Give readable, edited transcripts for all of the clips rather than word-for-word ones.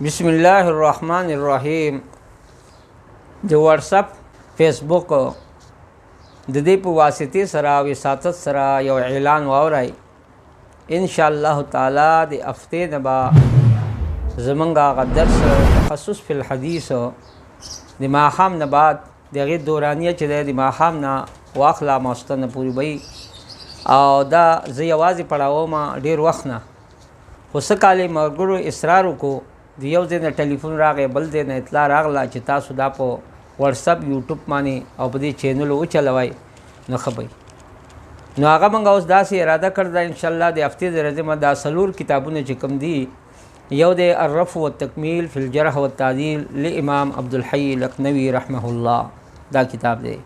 बिस्मिल्लाहिर्रहमानिर्रहीम। जो WhatsApp Facebook د دې په واسطې سره او وساطت سره یو اعلان واورئ، انشاءالله تعالی د هفتې نه به زمونږ هغه درس تخصص فی الحدیث د ماښام نه بعد د هغې دورانیه چې دی د ماښام نه واخله ماسخوتن نه پورې به او دا زه یوازې پړاوم ډېر وخت نه، خو څه کالې ملګرو اصرار وکړو، د یو ځای نه ټلیفون راغی، بل ځای نه اطلاع راغله چې تاسو دا په واتساپ یوټیوب باندې او په دې چینل وچلوئ نو ښه به نو هغه موږ اوس داسې اراده کړې ده انشاءالله د هفتې د ورځې به دا 4 کتابونه چې کوم دي، یو دی الرفع والتکمیل فی الجرح والتعدیل لامام عبدالحی لکھنوی رحمه الله، دا کتاب دی.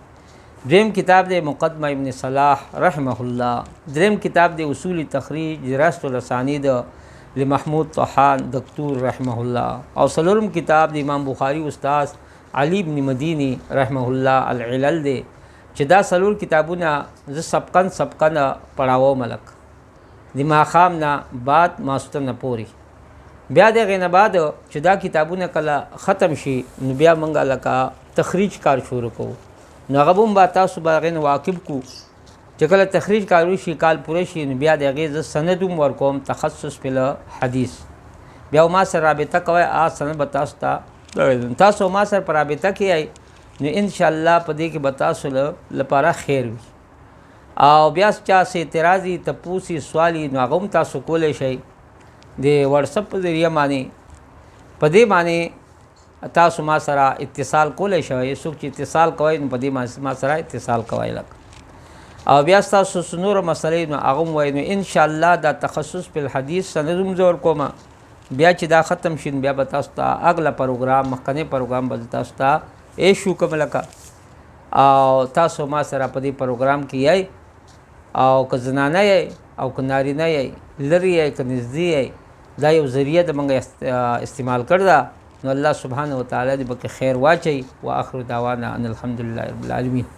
دویم کتاب دی مقدمه ابن صلاح رحمه الله. دریم کتاب دی اصول تخریج دراسة الاسانید لمحمود طحان دکتور رحمه الله. او څلورم کتاب دی امام بخاری استاد علی بن مدینی رحمه الله العلل دی، چې دا 4 کتابونه زه سبقن پړاوم ملک د ماښام نه بعد ماسخوتن نه پورې، بیا د هغې نه بعد چې دا کتابونه کله ختم شي نو بیا موږ لکه تخریج کار شروع کوو، نو هغه به هم به تاسو به هغې نه واقف کو چې کله تخریج کار وشي کال پوره شي نو بیا د هغې زه سند هم ورکوم تخصص فی الحدیث. بیا ما سره رابطه کوئ، سند به تاسو ته تاسو ما سره په رابطه کې یئ نو انشاءالله په دې کې به تاسو لپاره خیر وي. او بیا چا څه اعتراضي تپوسي سوالي نو هغه هم تاسو کولی شئ د واتساپ په ذریعه باندې، په دې باندې تاسو ما سره اتصال کولی شئ. څوک چې اتصال کوئ نو په دې ما سره اتصال کوئ لک او بیا ستاسو نور مسلې نو هغه هم وایي نو انشاءالله دا تخصص په الحدیث سند هم زه ورکوم. بیا چې دا ختم شي بیا به تاسو ته اگله پروګرام مخکنی پروګرام به تاسو ته ایشو کوم لکه او تاسو ما سره په دې پروګرام کې یئ او که زنانه یئ او که نارینه یئ، لرې یئ که نږدې یئ، دا یو ذریعه د موږ استعمال کړ ده نو الله سبحانه وتعالی دې پکې خیر واچوي. واخر دعوانا ان الحمدلله رب العالمین.